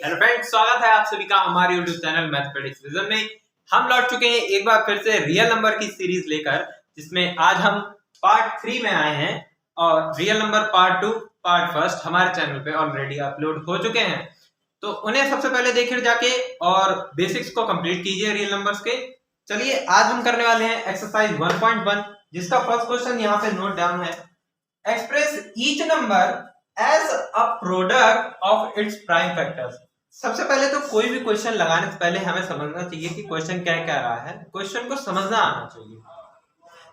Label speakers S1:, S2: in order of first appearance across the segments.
S1: Hello friends, स्वागत है आप सभी का हमारे YouTube चैनल मैथमेटिक्स विजन में। हम लौट चुके हैं एक बार फिर से रियल नंबर की सीरीज लेकर, जिसमें आज हम पार्ट 3 में आए हैं और real number part 2 part first हमारे चैनल पे ऑलरेडी अपलोड हो चुके हैं। तो उन्हें सबसे पहले देखिए जाके और बेसिक्स को कंप्लीट कीजिए रियल नंबर्स के। चलिए आज हम करने वाले हैं एक्सरसाइज 1.1, जिसका फर्स्ट क्वेश्चन यहाँ पे नोट डाउन है। Express each number as a product of its prime factors. सबसे पहले तो कोई भी क्वेश्चन लगाने से पहले हमें समझना चाहिए कि क्वेश्चन क्या कह रहा है, क्वेश्चन को समझना आना चाहिए।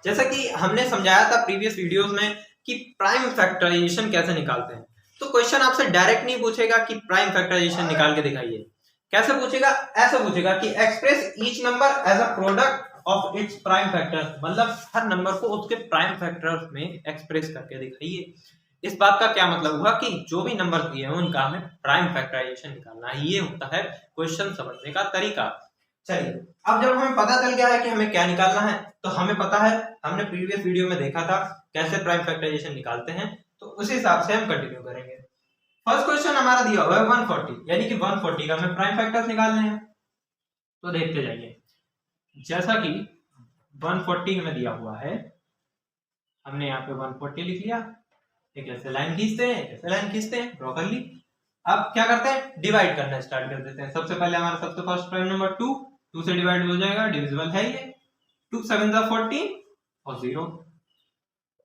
S1: जैसा कि हमने समझाया था प्रीवियस वीडियोस में कि प्राइम फैक्टराइजेशन कैसे निकालते हैं, तो क्वेश्चन आपसे डायरेक्ट नहीं पूछेगा कि प्राइम फैक्टराइजेशन निकाल के दिखाइए। कैसे पूछेगा? ऐसे पूछेगा कि express each number as a product of its prime factors, मतलब हर नंबर को उसके प्राइम फैक्टर्स में एक्सप्रेस करके दिखाइए। इस बात का क्या मतलब हुआ कि जो भी नंबर दिए हैं उनका हमें प्राइम फैक्टराइजेशन निकालना है। ये होता है क्वेश्चन समझने का तरीका। चलिए, अब जब हमें पता चल गया है कि हमें क्या निकालना है, तो हमें पता है, हमने प्रीवियस वीडियो में देखा था कैसे प्राइम फैक्टराइजेशन निकालते हैं, तो उस हिसाब से हम कंटिन्यू करेंगे। फर्स्ट क्वेश्चन हमारा दिया हुआ है 140, यानी कि 140 का हमें प्राइम फैक्टर्स निकालने हैं। तो देखते जाइए। जैसा कि 140 हमें दिया हुआ है, हमने यहाँ पे 140 लिख लिया। एक ऐसे लाइन खींचते हैं, ऐसे लाइन खींचते हैं, ड्रॉ कर ली। अब क्या करते हैं? डिवाइड करना स्टार्ट कर देते हैं। सबसे पहले हमारा सबसे फर्स्ट प्राइम नंबर 2 से डिवाइड हो जाएगा, डिविजिबल है ये। 2 7 14 और 0।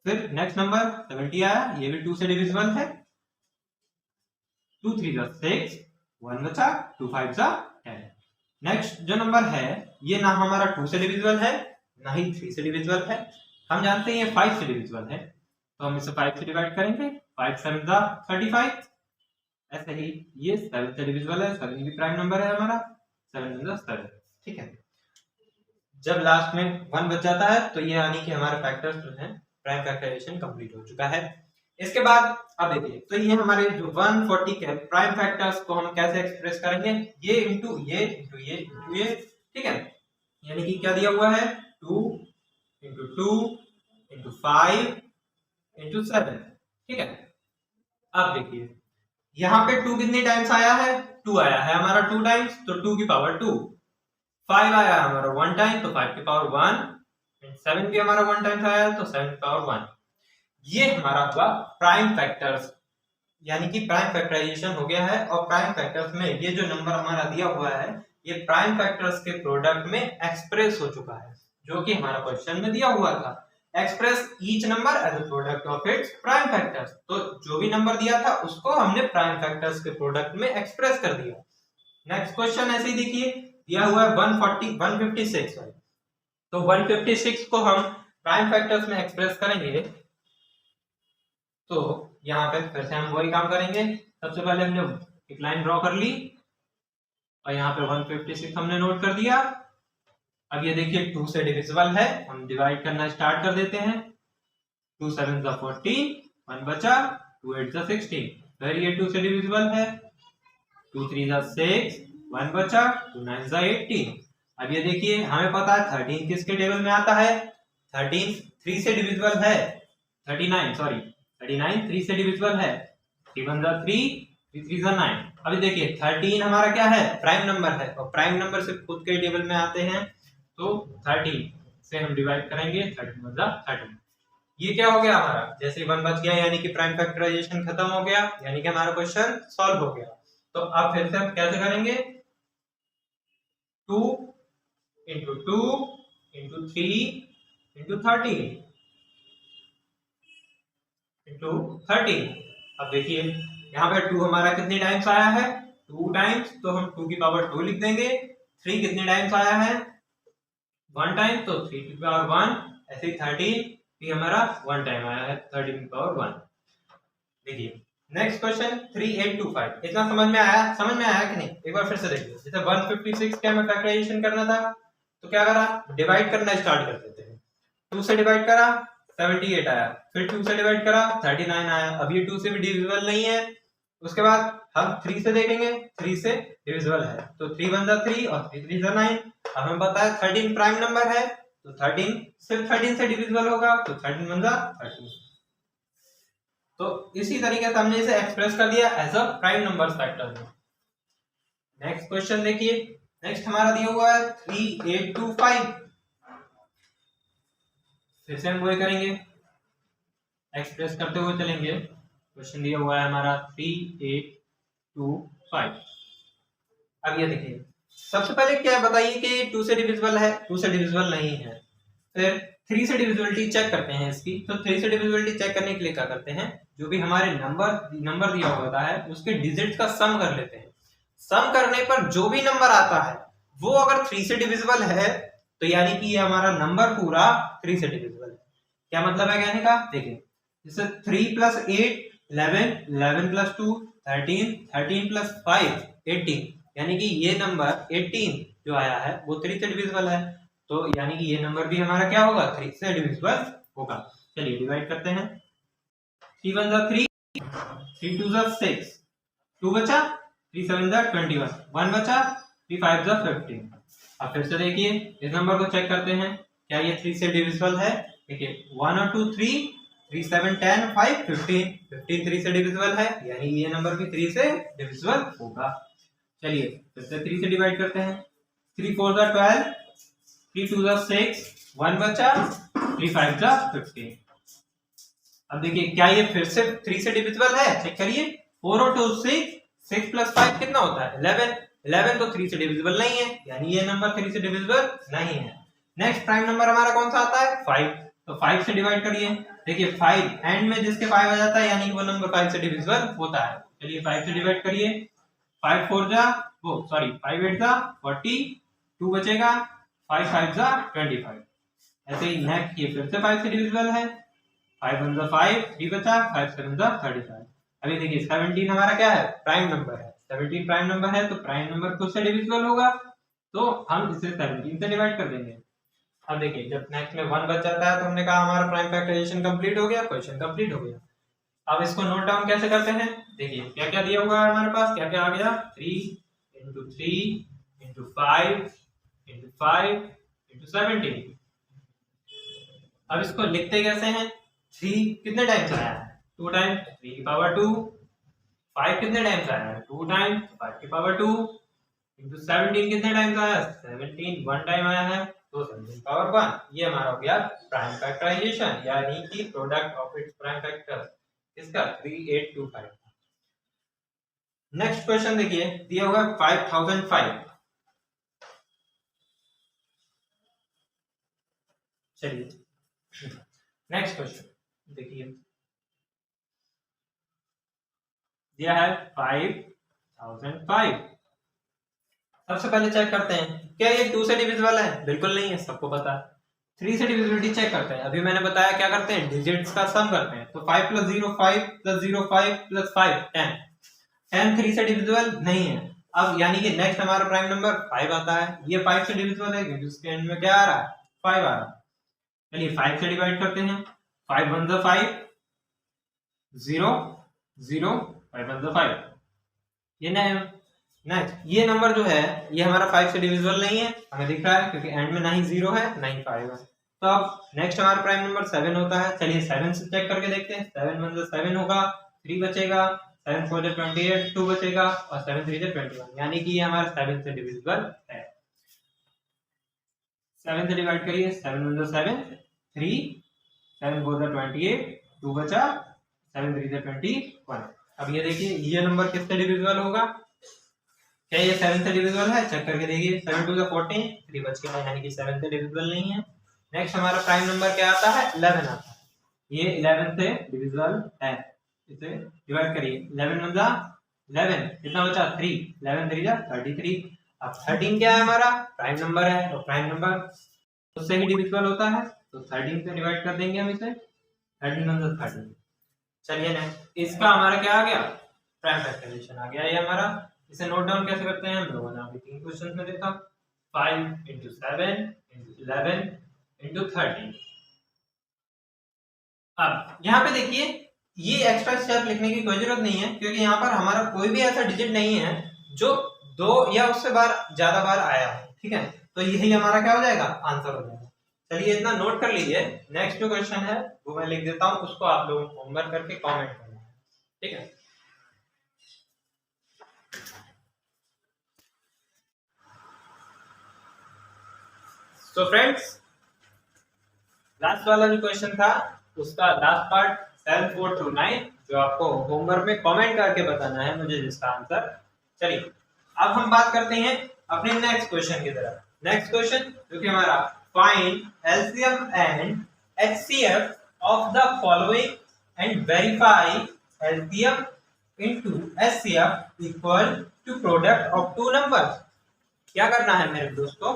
S1: फिर नेक्स्ट नंबर 70 आया, ये भी 2 से डिविजिबल है। 2 3 6, 1 बचा, 2 5 10। नेक्स्ट जो नंबर है, ये ना हमारा 2 से डिविजिबल है, ना ही 3 से डिविजिबल है। हम जानते हैं ये 5 से डिविजिबल है, तो हम इसे 5 से डिवाइड करेंगे। 5 7 35। ऐसे ही ये 7 से डिविजिबल है, 7 भी प्राइम नंबर है हमारा, 7 7। ठीक है। जब लास्ट में 1 बच जाता है, तो ये यानी कि हमारे फैक्टर्स जो हैं प्राइम फैक्टराइजेशन कंप्लीट हो चुका है। इसके बाद अब देखिए, तो ये हमारे जो 140 के प्राइम फैक्टर्स को हम कैसे एक्सप्रेस करेंगे? ये इंटू ये इंटू ये इंटू ये। ठीक है, यानी कि क्या दिया हुआ है? 2 इंटू 2 इंटू 5 इंटू 7। ठीक है। अब देखिए, यहाँ पे 2 कितने टाइम्स आया है? 2 आया है हमारा 2 टाइम्स, तो 2 की पावर 2। 5 आया है हमारा 1 टाइम, तो 5 की पावर 1। 7 भी हमारा 1 टाइम्स आया है, तो 7 की पावर 1। ये हमारा हुआ प्राइम फैक्टर्स, यानी कि प्राइम फैक्टराइजेशन हो गया है। और प्राइम फैक्टर्स में ये जो नंबर हमारा दिया हुआ है, ये प्राइम फैक्टर्स के प्रोडक्ट में एक्सप्रेस हो चुका है, जो कि हमारा क्वेश्चन में दिया हुआ था। Express each number as a product of its prime factors. तो जो भी नंबर दिया था उसको हमने प्राइम फैक्टर्स के प्रोडक्ट में एक्सप्रेस कर दिया। नेक्स्ट क्वेश्चन ऐसे ही देखिए, दिया हुआ है 156 है, तो 156 को हम प्राइम फैक्टर्स में एक्सप्रेस करेंगे। तो यहाँ पे फिर से हम वही काम करेंगे। सबसे पहले हमने एक लाइन ड्रॉ कर ली और यहाँ पे 156 हमने नोट कर दिया। अब ये देखिए 2 से डिविजिबल है, हम डिवाइड करना स्टार्ट कर देते हैं। 2 7 14, 1 बचा, 2 8 16। फिर ये 2 से डिविजिबल है। 2 3 6, 1 बचा, 2 9 18। अब ये देखिए, हमें पता है 13 किसके टेबल में आता है? 13 3 से डिविजिबल है। 39 3 से डिविजिबल है। 3 1 3, 3 3 9। अभी देखिए 13 हमारा क्या है? प्राइम नंबर है, और प्राइम नंबर से खुद के टेबल में आते हैं, तो 13 से हम डिवाइड करेंगे। 13 1 13। ये क्या हो गया हमारा? जैसे 1 बच गया, यानी कि प्राइम फैक्टराइजेशन खत्म हो गया, यानी कि हमारा क्वेश्चन सॉल्व हो गया। तो अब फिर से हम कैसे करेंगे? 2 इंटू 2 इंटू 3 इंटू 13 इंटू 13। अब देखिए यहाँ पे 2 हमारा कितने टाइम्स आया है? 2 टाइम्स, तो हम 2 की पावर 2 लिख देंगे। 3 कितने टाइम्स आया है? 1 टाइम, तो 3 की पावर 1। ऐसे ही 13 भी हमारा 1 टाइम आया है, 13 की पावर 1। देखिए नेक्स्ट क्वेश्चन 3825। इतना समझ में आया? समझ में आया कि नहीं? एक बार फिर से देखिए। जैसे 156 का हमें फैक्टराइजेशन करना था, तो क्या करा? डिवाइड करना स्टार्ट कर देते हैं। 2 से डिवाइड करा, 78 आया। फिर 2 से डिवाइड करा, 39 आया। अब ये 2 से भी डिविजिबल नहीं है। उसके बाद हम 3 से देखेंगे, 3 से डिविजिबल है, तो 3 1 3 और 3 3 9। अब हमें पता है 13 प्राइम नंबर है, तो 13 सिर्फ 13 से डिविजिबल होगा, तो 13 1 13। तो इसी तरीके से हमने इसे एक्सप्रेस कर दिया as a prime number factor में। नेक्स्ट क्वेश्चन देखिए, नेक्स्ट हमारा दिया हुआ है 3825। फिर से हम वही करेंगे, एक्सप्रेस करते हुए चलेंगे। क्वेश्चन दिया हुआ है हमारा 3825। अब ये देखिए, सबसे पहले क्या बताइए कि 2 से डिविजिबल है, 2 से डिविजिबल नहीं है। फिर 3 से डिविजिबिलिटी चेक करते हैं इसकी। तो 3 से डिविजिबिलिटी चेक करने के लिए क्या करते हैं, जो भी हमारे नंबर दिया होता है उसके डिजिट्स का सम कर लेते हैं। सम करने पर जो भी नंबर आता है वो अगर 3 से डिविजिबल है तो यानी कि ये हमारा नंबर पूरा 3 से डिविजिबल है। क्या मतलब है कहने का, देखिए जैसे 3 + 8 11, 11 + 2 13, 13 + 5 18, यानी कि ये नंबर 18 जो आया है वो 3 से डिविजिबल है। तो यानी कि ये नंबर भी हमारा क्या होगा, 3 से डिविजिबल होगा। चलिए डिवाइड करते हैं। 3 × 1 = 3, 3 × 2 = 6, 2 बचा, 3 × 7 = 21, 1 बचा, 3 × 5 = 15। अब फिर से देखिए इस नंबर को चेक करते हैं, क्या ये 3 से डिविजिबल है। देखिए 1 और 2 3, 3 7 10 5 15, 15 3 से डिविजिबल है, यानी ये नंबर भी 3 से डिविजिबल होगा। चलिए फिर से 3 से डिवाइड करते हैं। 3 × 4 = 12, 3 × 2 = 6, 1 बचा, 3 × 5 = 15। अब देखिए क्या ये फिर से 3 से डिविजिबल है, चेक करिए। 4 और 2 6, 6 + 5 कितना होता है 11, 11 तो 3 से डिविजिबल नहीं है, यानी ये नंबर 3 से डिविजिबल नहीं है। नेक्स्ट प्राइम नंबर हमारा कौन सा आता है 5, तो 5 से डिवाइड करिए। देखिए 5 एंड में जिसके 5 आ जाता है यानी कि वो नंबर 5 से डिविजिबल होता है। चलिए 5 से डिवाइड करिए। 5 × 8 = 40, 2 बचेगा, 5 × 5 = 25। ऐसे ही नेक्स्ट ये फिर से 5 से डिविजिबल है। 5 × 1 = 5, 3 बचा, 5 × 7 = 35। अभी देखिए 17 हमारा क्या है, प्राइम नंबर है। 17 प्राइम नंबर है तो प्राइम नंबर खुद से डिविजिबल होगा, तो हम इसे 17 से डिवाइड कर देंगे। अब देखिए जब नेक्स्ट में 1 बच जाता है तो हमने कहा हमारा प्राइम फैक्टराइजेशन कंप्लीट हो गया, क्वेश्चन कंप्लीट हो गया। अब इसको नोट डाउन कैसे करते हैं, देखिए क्या क्या दिया हुआ है हमारे पास, क्या क्या आ गया 3 × 3 × 5 × 5 × 17। अब इसको लिखते कैसे हैं, 3 कितने टाइम्स आया है 2 टाइम्स, 3 की पावर 2। 5 कितने टाइम्स आया है 2 टाइम्स, 5 की पावर 2 इंटू 17 कितने टाइम्स आया 17 1 टाइम आया है, तो 17 पावर 1। ये हमारा हो गया प्राइम फैक्टराइजेशन, यानी कि product of its prime factor इसका 3825। नेक्स्ट क्वेश्चन देखिए दिया होगा 5005। चलिए नेक्स्ट क्वेश्चन देखिए, दिया है 5005। सबसे पहले चेक करते हैं क्या ये 2 से डिविजिबल है, बिल्कुल नहीं है, सबको पता है। 3 से डिविजिबिलिटी चेक करते हैं, अभी मैंने बताया क्या करते हैं, डिजिट्स का सम करते हैं। तो 5 + 0 5 + 0 5 + 5 10, 10 3 से डिविजिबल नहीं है। अब यानी कि नेक्स्ट हमारा प्राइम नंबर 5 आता है, ये 5 से डिविजिबल है क्योंकि उसके एंड में क्या आ रहा है 5 आ रहा है। चलिए 5 से डिवाइड करते हैं। 5 × 1 = 5, 0 0 5 × 1 = 5। ये नेक्स्ट ये नंबर जो है ये हमारा 5 से डिविजिबल नहीं है, हमें दिख रहा है क्योंकि एंड में ना ही 0 है ना ही 5 है। तो अब नेक्स्ट हमारा प्राइम नंबर 7 होता है। चलिए 7 से चेक करके देखते हैं। 7 × 1 = 7 होगा, 3 बचेगा, 7 × 4 = 28, 2 बचेगा और 7 × 3 = 21, यानी कि ये हमारा 7 से डिविजिबल है। 7 से डिवाइड करिए। 7 × 1 = 7, 3, 7 × 4 = 28, 2 बचा, 7 × 3 = 21। अब ये देखिए ये नंबर किससे डिविजिबल होगा, क्या ये 7 से डिविजिबल है, चेक करके देखिए। 7 × 2 = 14, 3 बच गया, यानी कि 7 से डिविजिबल नहीं है। नेक्स्ट हमारा प्राइम नंबर क्या आता है 11 आता है, ये 11 से डिविजिबल है। इसे डिवाइड करिए। 11 × 1 = 11, कितना बचा 3, 11 3 = 33। अब 13 क्या है हमारा प्राइम नंबर है, तो प्राइम नंबर उससे ही डिविजिबल होता है, तो 13 से डिवाइड कर देंगे हम इसे। 13 × 1 = 13। चलिए नेक्स्ट इसका हमारा क्या आ गया प्राइम फैक्टराइजेशन आ गया ये हमारा। इसे नोट डाउन कैसे करते हैं हम लोगों ने अभी 3 क्वेश्चन में देखा। 5 × 7 × 11 × 13। अब यहाँ पे देखिए ये एक्स्ट्रा स्टेप लिखने की कोई जरूरत नहीं है क्योंकि यहाँ पर हमारा कोई भी ऐसा डिजिट नहीं है जो 2 या उससे ज्यादा बार आया है, ठीक है। तो यही हमारा क्या हो जाएगा आंसर हो जाएगा। चलिए इतना नोट कर लीजिए। नेक्स्ट जो क्वेश्चन है वो मैं लिख देता हूँ, उसको आप लोग होमवर्क करके कमेंट करना है, ठीक है। सो फ्रेंड्स, लास्ट वाला जो क्वेश्चन था उसका लास्ट पार्ट 7 4 to 9 जो आपको होमवर्क में कमेंट करके बताना है मुझे जिसका आंसर। चलिए अब हम बात करते हैं अपने नेक्स्ट क्वेश्चन की तरफ। नेक्स्ट क्वेश्चन जो कि हमारा find LCM and HCF of the following and verify LCM into HCF equal to product of two numbers. क्या करना है मेरे दोस्तों,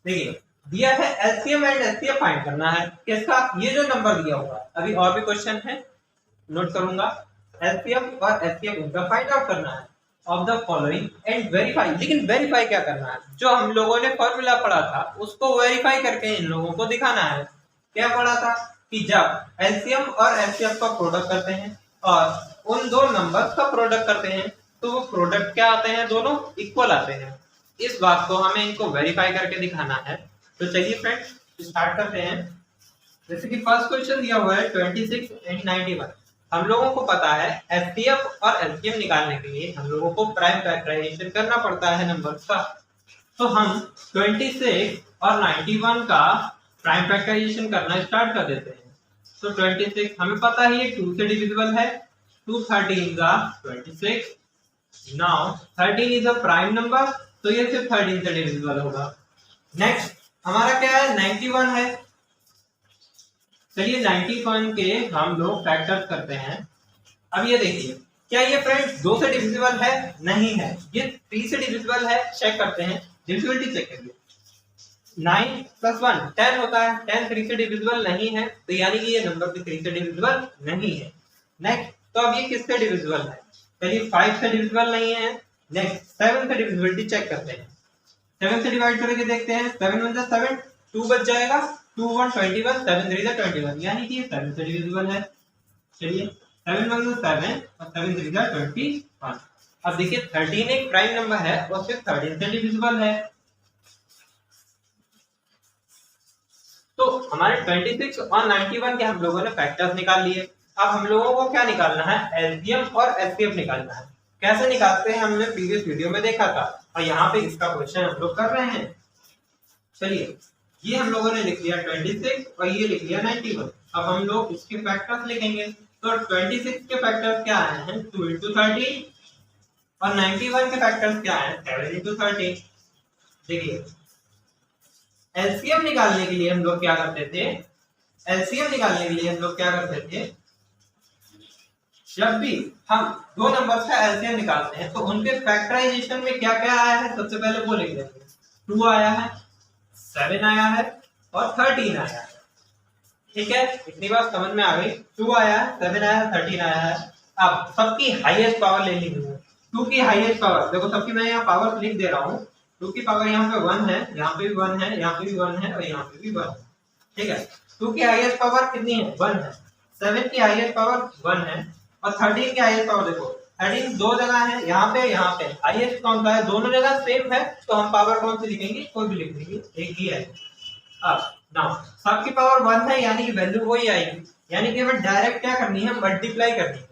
S1: देखिए दिया है एलसीएम एंड एचसीएफ फाइंड करना है किसका, ये जो नंबर दिया हुआ है। अभी और भी क्वेश्चन है नोट करूंगा। एलसीएम और एचसीएफ इनका फाइंड आउट करना है of the following and verify. लेकिन वेरीफाई क्या करना है, जो हम लोगों ने फॉर्मूला पढ़ा था उसको वेरीफाई करके इन लोगों को दिखाना है। क्या पढ़ा था कि जब एलसीएम और एचसीएफ का प्रोडक्ट करते हैं और उन दो नंबर्स का प्रोडक्ट करते हैं तो वो प्रोडक्ट क्या आते हैं, दोनों इक्वल आते हैं। इस बात को हमें इनको वेरीफाई करके दिखाना है। तो चलिए फ्रेंड्स स्टार्ट करते हैं। जैसे कि फर्स्ट क्वेश्चन दिया हुआ है 26 एंड 91। हम लोगों को पता है एचसीएफ और एलसीएम निकालने के लिए हम लोगों को प्राइम फैक्टराइजेशन करना पड़ता है नंबर्स का। तो हम 26 और 91 का प्राइम फैक्टराइजेशन करना स्टार्ट कर देते हैं। तो 26 हमें पता है ये 2 से डिविजिबल है, 2 13 26। Now 13 is a prime number तो ये सिर्फ 13 से डिविजिबल होगा। नेक्स्ट हमारा क्या है 91 है। चलिए 91 के हम लोग फैक्टर्स करते हैं। अब ये देखिए क्या ये फ्रेंड्स 2 से डिविजिबल है, नहीं है। ये 3 से डिविजिबल है, चेक करते हैं, डिविजिबिलिटी चेक करिए। 9 + 1 10 होता है, 10 3 से डिविजिबल नहीं है तो यानी कि ये नंबर भी 3 से डिविजिबल नहीं है। नेक्स्ट तो अब ये किससे डिविजिबल है, चलिए 5 से डिविजिबल नहीं है। नेक्स्ट 7 से डिविजिबिलिटी चेक करते हैं। 7 से डिवाइड करके देखते हैं, 7 1 7 2 बच जाएगा, 2 1 21 7 3 21 यानी कि ये 7 से डिविजिबल है। चलिए 7 1 7 और 7 3 21। अब देखिए 13 एक प्राइम नंबर है और सिर्फ 13 से डिविजिबल है। तो हमारे 26 और 91 के हम लोगों ने फैक्टर्स निकाल लिए। अब हम लोगों को क्या निकालना है, एलसीएम और एचसीएफ निकालना है। कैसे निकालते हैं हमने प्रीवियस वीडियो में देखा था और यहाँ पे इसका क्वेश्चन हम लोग कर रहे हैं। चलिए ये हम लोगों ने लिख लिया 26 और ये लिख लिया 91। अब हम लोग इसके फैक्टर्स लिखेंगे। तो 26 के फैक्टर्स क्या आए हैं 2 × 13 और 91 के फैक्टर्स क्या आए हैं 7 × 13। देखिए एलसीएम निकालने के लिए हम लोग क्या करते थे, एलसीएम निकालने के लिए हम लोग क्या करते थे, जब भी हम दो नंबर्स का एलसीएम निकालते हैं तो उनके फैक्टराइजेशन में क्या क्या आया है सबसे पहले वो लिख लेंगे। 2 आया है, 7 आया है और 13 आया है। ठीक है, इतनी बात समझ में आ गई। 2 आया है, 7 आया है, 13 आया है। अब सबकी हाईएस्ट पावर ले लेंगे। 2 की हाईएस्ट पावर देखो, सबकी मैं यहाँ पावर लिख दे रहा हूँ। 2 की पावर यहाँ पे 1 है, यहाँ पे भी 1 है, यहाँ पे भी 1 है और यहाँ पे भी 1 है। ठीक है, 2 की हाईएस्ट पावर कितनी है 1 है, 7 की हाईएस्ट पावर 1 है और 13 की हाईएस्ट पावर देखो 13 दो जगह है, यहाँ पे हाईएस्ट कौन सा है, दोनों जगह सेम है तो हम पावर कौन सी लिखेंगे, कोई भी लिख देंगे, एक ही है। अब नाउ सबकी पावर 1 है यानी कि वैल्यू वही आएगी, यानी कि हमें डायरेक्ट क्या करनी है, मल्टीप्लाई करनी है।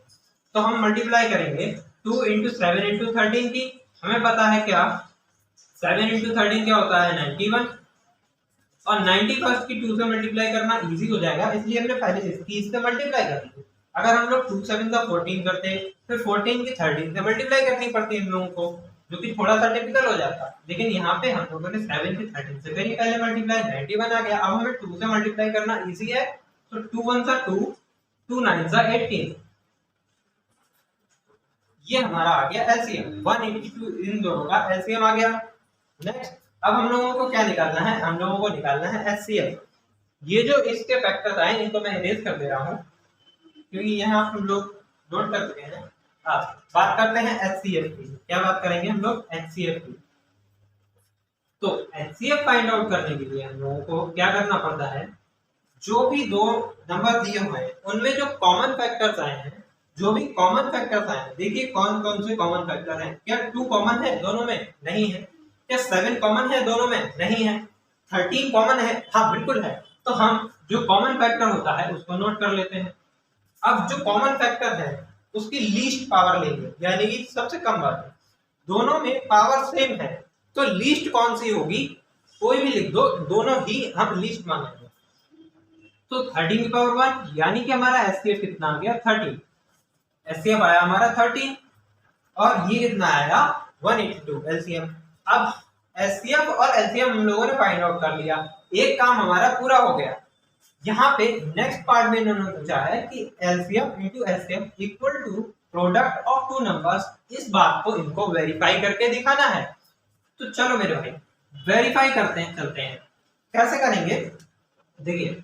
S1: तो हम मल्टीप्लाई करेंगे 2 × 7 × 13 की। हमें पता है क्या 7 × 13 क्या होता है 91 और 91 की 2 से मल्टीप्लाई करना इजी हो जाएगा, इसलिए हमने पहले इसकी इससे मल्टीप्लाई कर दी। अगर हम लोग 2 7 का 14 करते फिर 14 की 13 से मल्टीप्लाई करनी पड़ती इन लोगों को, जो कि थोड़ा सा टिपिकल हो जाता। लेकिन यहाँ पे हम लोगों ने 7 की 13 से करी पहले मल्टीप्लाई, 91 आ गया। अब हमें 2 से मल्टीप्लाई करना इजी है, तो 2 1 सा 2, 2 9 सा 18, ये हमारा आ गया एलसीएम। 182 इन दोनों का एलसीएम आ गया। नेक्स्ट अब हम लोगों को क्या निकालना है, हम लोगों को निकालना है एचसीएफ। ये जो इसके फैक्टर्स आए इनको मैं इरेज कर दे रहा हूँ क्योंकि यहाँ हम लोग नोट कर चुके हैं। बात करते हैं एचसीएफ की। क्या बात करेंगे हम लोग, एचसीएफ की। तो एचसीएफ फाइंड आउट करने के लिए हम लोगों को क्या करना पड़ता है, जो भी दो नंबर दिए हुए हैं उनमें जो कॉमन फैक्टर्स आए हैं, जो भी कॉमन फैक्टर्स आए हैं, देखिए कौन कौन से कॉमन फैक्टर हैं। क्या 2 कॉमन है दोनों में, नहीं है। क्या 7 कॉमन है दोनों में, नहीं है। 13 कॉमन है, हाँ बिल्कुल है। तो हम जो कॉमन फैक्टर होता है उसको नोट कर लेते हैं। अब जो कॉमन फैक्टर है उसकी लीस्ट पावर लेंगे, यानी कि सबसे कम वाली। दोनों में पावर सेम है तो लीस्ट कौन सी होगी, कोई भी लिख दो, दोनों ही हम लीस्ट मानेंगे। तो 13 की पावर 1 यानी कि हमारा एचसीएफ कितना आ गया 13, एचसीएफ आया हमारा 13 और ये कितना आया 182 एलसीएम। अब एचसीएफ और एलसीएम हम लोगों ने फाइंड आउट कर लिया, एक काम हमारा पूरा हो गया। यहाँ पे नेक्स्ट पार्ट में इन्होंने पूछा है कि LCM into HCF equal to product of two numbers, इस बात को इनको वेरीफाई करके दिखाना है। तो चलो मेरे भाई वेरीफाई करते हैं, चलते हैं। कैसे करेंगे, देखिए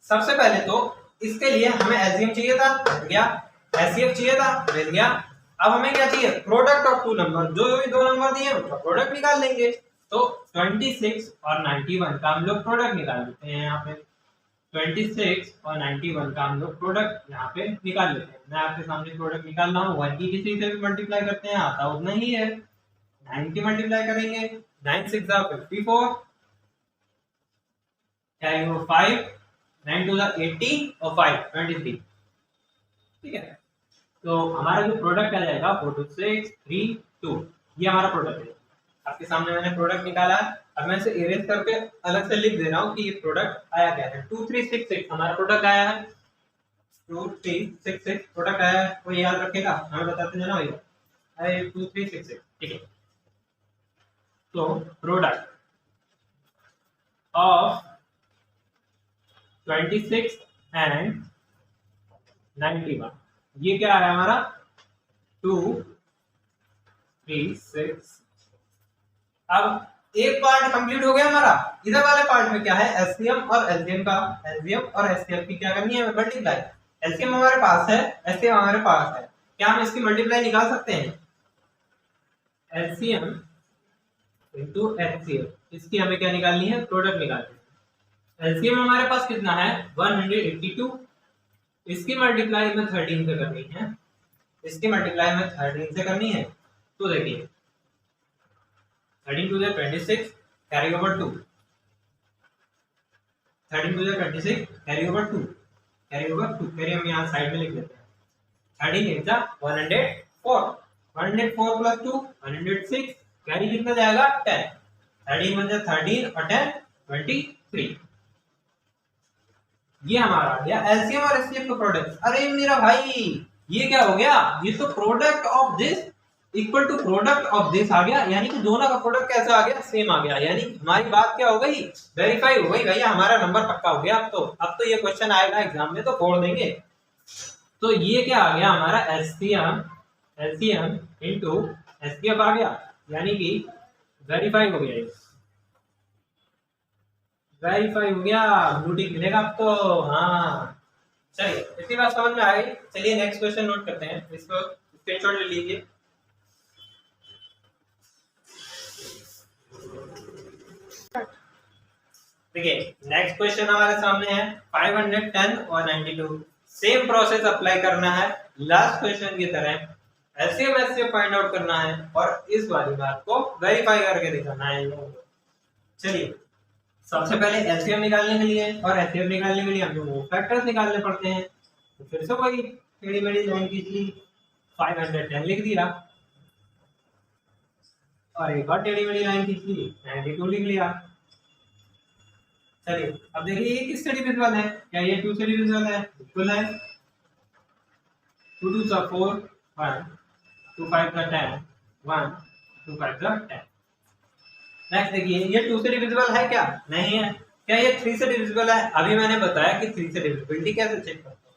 S1: सबसे पहले तो इसके लिए हमें एलसीएम चाहिए था, मिल गया, एचसीएफ चाहिए था, मिल गया। अब हमें क्या चाहिए, प्रोडक्ट ऑफ टू नंबर, जो भी दो नंबर दिए उनका प्रोडक्ट निकाल लेंगे। तो 26 और 91 का हम लोग प्रोडक्ट निकाल लेते हैं। यहाँ पे 26 और 91 का हम लोग प्रोडक्ट यहाँ पे निकाल लेते हैं। मैं आपके सामने प्रोडक्ट निकाल रहा हूँ, 1 की किसी से भी मल्टीप्लाई करते हैं आता उतना ही है, 9 की मल्टीप्लाई करेंगे, 9 6 54, कैरी ओवर 5, 9 2 80 और 5 23। ठीक है, तो हमारा जो प्रोडक्ट आ जाएगा 42632, ये हमारा प्रोडक्ट है। आपके सामने मैंने प्रोडक्ट निकाला, अब मैं इसे इरेज करके अलग से लिख दे रहा हूँ कि ये प्रोडक्ट आया क्या है। 2366 हमारा प्रोडक्ट आया है, 2366 प्रोडक्ट आया है, वो याद रखेगा, हमें बताते जाना भैया, अरे 2366। ठीक है, तो प्रोडक्ट ऑफ 26 एंड 91, ये क्या आ रहा है हमारा 236। अब एक पार्ट कंप्लीट हो गया हमारा, इधर वाले पार्ट में क्या है, एचसीएम और एलसीएम का, एलसीएम और एचसीएफ की क्या करनी है, मल्टीप्लाई। एलसीएम हमारे पास है, एचसीएम हमारे पास है, क्या हम इसकी मल्टीप्लाई निकाल सकते हैं, एलसीएम इनटू एचसीएफ, इसकी हमें क्या निकालनी है, प्रोडक्ट निकालनी है। एलसीएम हमारे पास कितना है 182, इसकी मल्टीप्लाई में 13 से करनी है, इसकी मल्टीप्लाई में 13 से करनी है। तो देखिए 13 2 26, carry over 2, 13 2 26, carry over 2, carry over 2, carry हम यहाँ साइड में लिख लेते हैं। 13 8 104, 104 प्लस 2 106, कैरी कितना जाएगा 10, 13 1 13 और 10 23। ये हमारा आ गया एलसीएम और एचसीएफ का प्रोडक्ट। अरे मेरा भाई ये क्या हो गया, ये तो product of this equal to product of this आ गया, यानी कि दोनों का प्रोडक्ट कैसा आ गया, सेम आ गया, यानी हमारी बात क्या हो गई, वेरीफाई हो गई भैया, हमारा नंबर पक्का हो गया। अब तो ये क्वेश्चन आएगा एग्जाम में तो फोड़ देंगे। तो ये क्या आ गया हमारा एलसीएम इनटू एचसीएफ आ गया, यानी कि वेरीफाई हो गया, वेरीफाई हो गया, ब्लू टिक मिलेगा अब तो। हाँ चलिए, इतनी बात समझ में आ गई। चलिए नेक्स्ट क्वेश्चन नोट करते हैं, इसको स्क्रीनशॉट ले लीजिए। देखिए नेक्स्ट क्वेश्चन हमारे सामने है 510 और 92, सेम प्रोसेस अप्लाई करना है लास्ट क्वेश्चन की तरह, एलसीएम एचसीएफ फाइंड आउट करना है और इस वाली बात को वेरीफाई करके दिखाना है। चलिए सबसे पहले एलसीएम निकालने के लिए और एचसीएफ निकालने के लिए हमें वो फैक्टर्स निकालने पड़ते हैं। तो फिर से वही टेढ़ी मेढ़ी लाइन खींच ली, 510 लिख दिया और एक और टेढ़ी मेढ़ी लाइन खींच ली, 92 लिख लिया। चलिए अब देखिए ये किससे डिविजिबल है, क्या ये 2 से डिविजिबल है, बिल्कुल है। 2 2 4 1 2 5 10 1 2 5 10। नेक्स्ट देखिए ये 2 से डिविजिबल है क्या, नहीं है। क्या ये 3 से डिविजिबल है, अभी मैंने बताया कि 3 से डिविजिबिलिटी कैसे चेक करते हैं।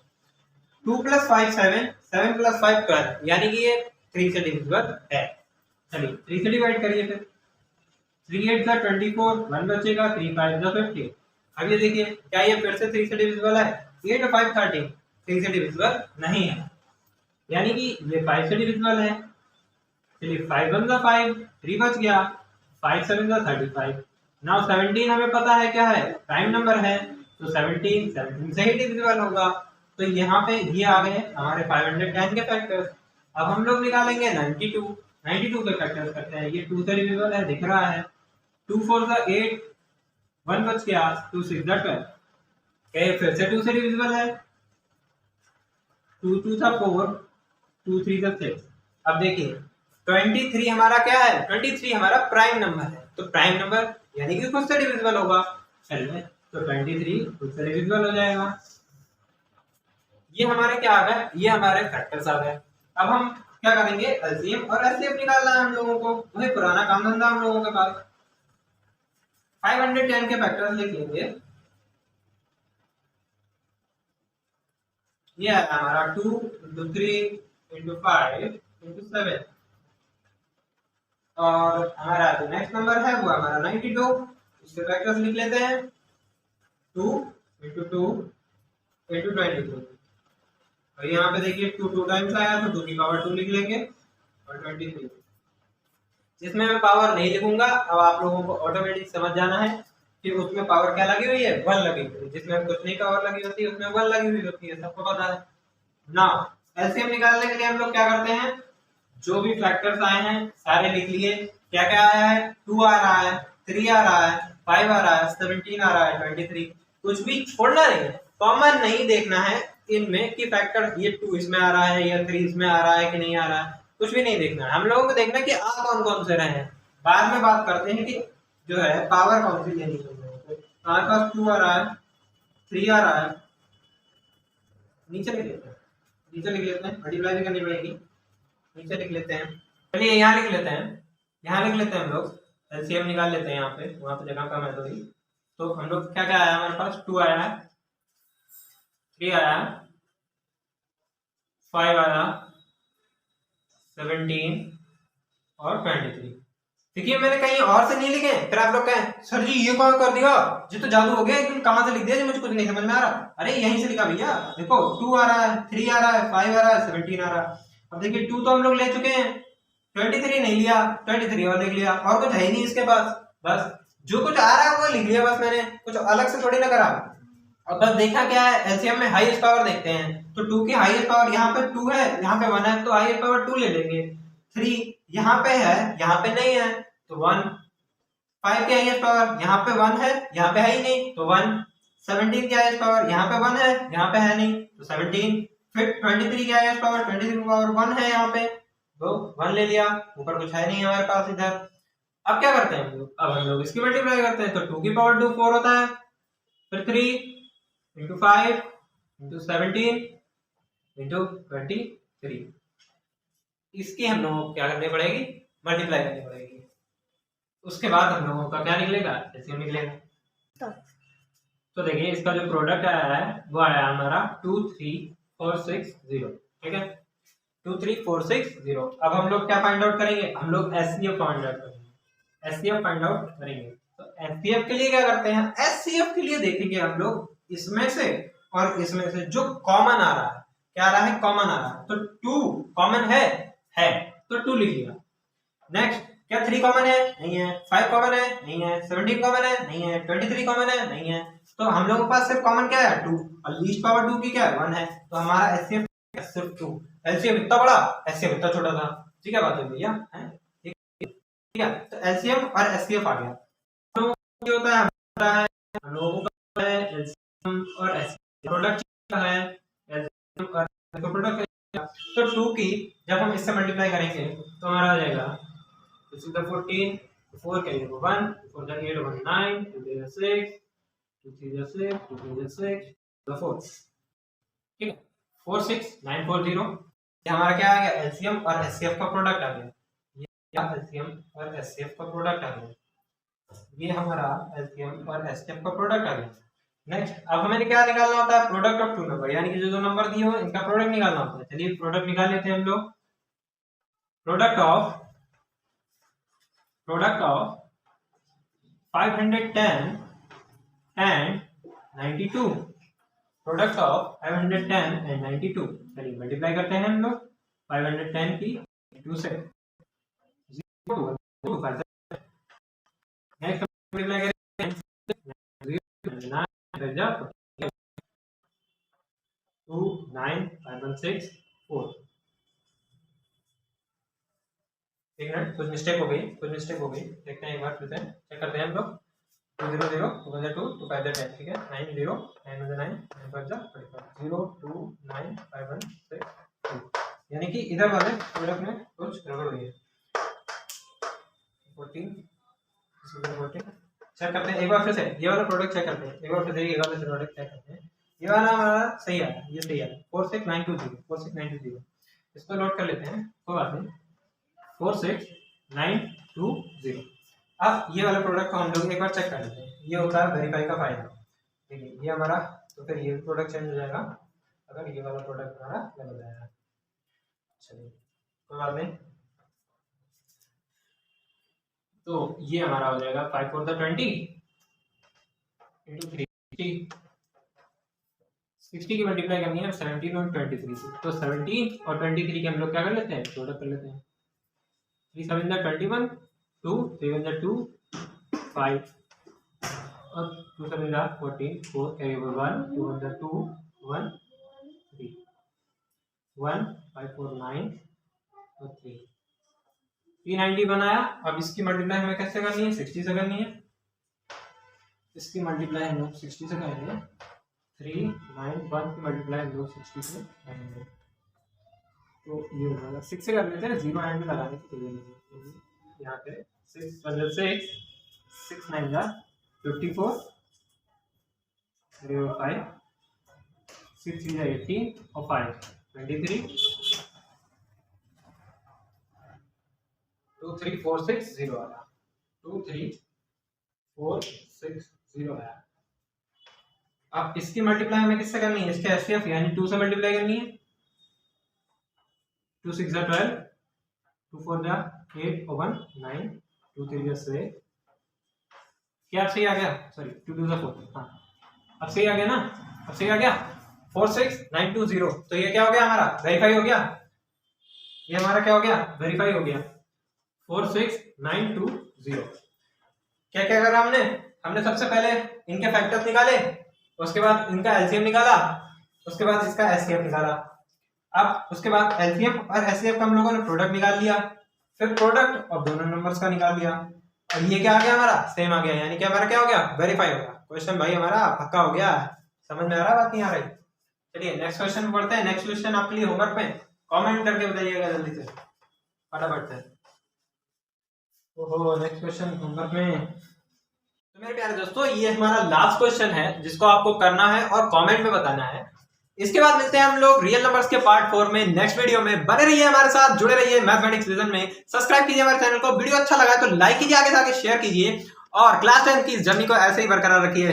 S1: 2 + 5 7, 7 + 5 12, यानी कि ये 3 से डिविजिबल है। चलिए 3 से डिवाइड करिए, फिर 3 8 24, 1 बचेगा, 3 5 50। अब ये देखिए क्या ये फिर से 3 से डिविजिबल है, 8 5 13 3 से डिविजिबल नहीं है, यानी कि ये 5 से डिविजिबल है। चलिए 5 1 5, 3 बच गया, 5 7 35। नाउ 17 हमें पता है क्या है, प्राइम नंबर है, तो 17 से ही डिविजिबल होगा। तो यहाँ पे ये आ गए हमारे 510 के फैक्टर्स। अब हम लोग निकालेंगे 92 के फैक्टर्स करते हैं। ये 2 से डिविजिबल है, दिख रहा है, 2 4 8, 1 बच गया, 2 6 12। क्या ये फिर से 2 से डिविजिबल है, 2 2 4, 2 3 6। अब देखिए 23 हमारा क्या है, 23 हमारा प्राइम नंबर है, तो प्राइम नंबर यानी कि खुद से डिविजिबल होगा। चलिए तो 23 खुद से डिविजिबल हो जाएगा। ये हमारे क्या आ गए, ये हमारे फैक्टर्स आ गए। अब हम क्या करेंगे, एलसीएम और एचसीएफ निकालना है हम लोगों को, वही पुराना काम धंधा हम लोगों के पास। 510 के फैक्टर्स लिख लेंगे। ये है हमारा 2 into 3 into 5 into 7 और हमारा जो नेक्स्ट नंबर है वो हमारा 92। इसके फैक्टर्स लिख लेते हैं 2 into 2 into 22 और यहाँ पे देखिए 2 टाइम्स आया तो 2 की पावर 2 लिख लेंगे और 23। जिसमें मैं पावर नहीं लिखूंगा, अब आप लोगों को ऑटोमेटिक समझ जाना है कि उसमें पावर क्या लगी हुई है, 1 लगी हुई है। जिसमें कुछ नहीं पावर लगी होती है उसमें 1 लगी हुई होती है, सबको पता है। नाउ एलसीएम निकालने के लिए हम लोग क्या करते हैं, जो भी फैक्टर्स आए हैं सारे लिख लिए। क्या क्या आया है, 2 आ रहा है, 3 आ रहा है, 5 आ रहा है, 17 आ रहा है, 23। कुछ भी छोड़ना नहीं है, कॉमन नहीं देखना है इनमें कि फैक्टर ये 2 इसमें आ रहा है या 3 इसमें आ रहा है कि नहीं आ रहा है, कुछ भी नहीं देखना है। हम लोगों को देखना है कि आ कौन कौन से रहे हैं। बाद में बात करते हैं कि जो है पावर कौन सी लेनी है। हमारे पास 2 आ रहा है, 3 आ रहा है, नीचे लिख लेते हैं, नीचे लिख लेते हैं, मल्टीप्लाई भी करनी पड़ेगी, नीचे लिख लेते हैं। चलिए यहाँ लिख लेते हैं, यहाँ लिख लेते हैं हम लोग, एलसीएम निकाल लेते हैं। यहाँ पे वहां पे जगह कम है तो हम लोग क्या क्या आया हमारे पास, 2 आया है, 3 आया, 5 आया, 17 और 23। देखिए मैंने कहीं और से नहीं लिखे, फिर आप लोग कहें सर जी ये कौन कर दिया, ये तो जादू हो गया, तुम कहाँ से लिख दिया, मुझे कुछ नहीं समझ में आ रहा। अरे यहीं से लिखा भैया, देखो 2 आ रहा है, 3 आ रहा है, 5 आ रहा है, 17 आ रहा है। अब देखिए 2 तो हम लोग ले चुके हैं, 23 नहीं लिया, 23 और लिख लिया, और कुछ है ही नहीं इसके पास। बस जो कुछ आ रहा है वो लिख लिया, बस मैंने कुछ अलग से थोड़ी ना करा। अब बस देखा क्या है, एलसीएम में हाईएस्ट पावर देखते हैं, तो 2 की हाईएस्ट पावर यहाँ पे 2 है, यहाँ पे 1 है, तो हाईएस्ट पावर 2 ले लेंगे। 3 यहाँ पे है, यहाँ पे नहीं है तो 1। 5 की हाईएस्ट पावर यहाँ पे 1 है, यहाँ पे है ही नहीं तो 1। 17 की हाईएस्ट पावर यहाँ पे 1 है, यहाँ पे है नहीं तो 17। फिर 23 की हाईएस्ट पावर, 23 की पावर 1 है यहाँ पे, तो 1 ले लिया, ऊपर कुछ है नहीं हमारे पास इधर। अब क्या करते हैं हम लोग, अब हम लोग इसकी मल्टीप्लाई करते हैं, तो 2 की पावर 2 4 होता है, फिर 3 into 5 into 17 into 23। इसकी हम लोगों को क्या करनी पड़ेगी, मल्टीप्लाई करनी पड़ेगी। उसके बाद हम लोगों का क्या निकलेगा, एलसीएम निकलेगा। तो देखिए इसका जो प्रोडक्ट आया है वो आया हमारा 23460, ठीक है, 23460। अब हम लोग क्या फाइंड आउट करेंगे, हम लोग एचसीएफ फाइंड आउट करेंगे, एचसीएफ फाइंड आउट करेंगे। तो एचसीएफ के लिए क्या करते हैं, एचसीएफ के लिए देखेंगे हम लोग इसमें से और इसमें से जो कॉमन आ रहा है, क्या आ रहा है, कॉमन आ रहा है, तो 2 कॉमन है तो 2 लिख लिया। नेक्स्ट क्या 3 कॉमन है, नहीं है, 5 कॉमन है, नहीं है, 17 कॉमन है, नहीं है, 23 कॉमन है, नहीं है, तो हम लोगों के पास सिर्फ कॉमन क्या है, 2, और लीस्ट पावर 2 की क्या है, 1 है, तो हमारा एचसीएफ सिर्फ 2। एलसीएम इतना बड़ा, एचसीएफ इतना छोटा था, ठीक है बात है भैया, ठीक है। तो एलसीएम और एचसीएफ आ गया। तो क्या होता है, हम लोगों का है एलसीएम और एचसीएफ, प्रोडक्ट है एलसीएम और प्रोडक्ट। तो 2 की जब हम इससे मल्टीप्लाई करेंगे तो हमारा आ जाएगा 14, 4 कैरी 1, 4 जा 8 1 9, 2 जा 6, 2 3 जा 6, 2 3 जा 6, 4, ठीक है, 4 6 9 4 0। ये हमारा क्या आ गया, एलसीएम और एचसीएफ का प्रोडक्ट आ गया। ये क्या, एलसीएम और एचसीएफ का प्रोडक्ट आ गया, ये हमारा एलसीएम और एचसीएफ का प्रोडक्ट आ गया। नेक्स्ट अब हमें क्या निकालना होता है, प्रोडक्ट ऑफ 2 नंबर, यानी कि जो 2 नंबर दिए हो इनका प्रोडक्ट निकालना होता है। चलिए प्रोडक्ट निकाल लेते हैं हम लोग। Product of 510 and 92, product of 510 and 92। चलिए मल्टीप्लाई करते हैं हम लोग 510 की 2 से, 0 2 5। नेक्स्ट मल्टीप्लाई करें 9 2 9 5 1 6 4। एक मिनट, कुछ मिस्टेक हो गई, देखते हैं एक बार फिर से चेक करते हैं हम लोग। 2 0 0 2 2 2 5 10, ठीक है, 9 0 9 9 9 5 0 2 9 5 1 6 2, यानी कि इधर वाले प्रोडक्ट में कुछ गड़बड़ हुई है। 14 चेक करते हैं एक बार फिर से, ये वाला प्रोडक्ट चेक करते हैं एक बार फिर से, ये वाला प्रोडक्ट चेक करते हैं। ये वाला हमारा सही है, ये सही है 46920 इसको लोड कर लेते हैं, कोई बात नहीं 46920। अब ये वाला प्रोडक्ट को हम लोग एक बार चेक कर लेते हैं, ये होता है वेरीफाई का फायदा, ठीक है ये हमारा, तो फिर ये प्रोडक्ट चेंज हो जाएगा अगर ये वाला प्रोडक्ट हमारा गलत हो जाएगा। चलिए कोई बात नहीं, तो ये हमारा हो जाएगा 5 4 20 इंटू 3 60 की मल्टीप्लाई करनी है 17 और 23 से, तो 17 और 23 के हम लोग क्या कर लेते हैं, प्रोडक्ट कर लेते हैं। 3 7 21 2 3 2 5 और 2 7 14 4 carry over 1 2 2 1 3 1 5 4 9 और 3 390 बनाया। अब इसकी मल्टीप्लाई हमें कैसे करनी है, 60 से करनी है। इसकी मल्टीप्लाई हम लोग 60 से करेंगे, 3 9 1 की मल्टीप्लाई हम लोग 60 से करेंगे, तो ये हो जाएगा 6 से कर लेते हैं, 0 एंड में लगाने की जरूरत नहीं है। यहाँ पे 6 6 9 54 5 6 3 18 और 5 23 2 3 4 6 0 आया, 2 3 4 6 0 आया। अब इसकी मल्टीप्लाई हमें किससे करनी है, इसके एचसीएफ यानी 2 से मल्टीप्लाई करनी है। 2 6 12 2 4 8 और 1 9 2 3 6 क्या अब सही आ गया, सॉरी 2 2 4, हाँ अब सही आ गया ना, अब सही आ गया 46920। तो ये क्या हो गया हमारा, वेरीफाई हो गया, ये हमारा क्या हो गया, वेरीफाई हो गया 46920। क्या क्या करा हमने सबसे पहले इनके फैक्टर्स निकाले, उसके बाद इनका एलसीएम निकाला, उसके बाद इसका एचसीएफ निकाला। अब उसके बाद एलसीएम और एचसीएफ का हम लोगों ने प्रोडक्ट निकाल लिया, फिर प्रोडक्ट और दोनों नंबर्स का निकाल लिया, और ये क्या आ गया हमारा, सेम आ गया, यानी कि हमारा क्या हो गया, वेरीफाई हो गया। क्वेश्चन भाई हमारा पक्का हो गया, समझ में आ रहा, बात नहीं आ रही। चलिए नेक्स्ट क्वेश्चन पढ़ते हैं। नेक्स्ट क्वेश्चन आपके लिए होमवर्क में कमेंट करके बताइएगा जल्दी से, फटाफट से। ओहो नेक्स्ट क्वेश्चन होमवर्क में। तो मेरे प्यारे दोस्तों ये हमारा लास्ट क्वेश्चन है जिसको आपको करना है और कमेंट में बताना है। इसके बाद मिलते हैं हम लोग रियल नंबर्स के पार्ट 4 में नेक्स्ट वीडियो में। बने रहिए हमारे साथ, जुड़े रहिए मैथमेटिक्स रीजन में। सब्सक्राइब कीजिए हमारे चैनल को, वीडियो अच्छा लगा तो लाइक कीजिए, आगे जाके शेयर कीजिए और क्लास 10 की इस जर्नी को ऐसे ही बरकरार रखिए।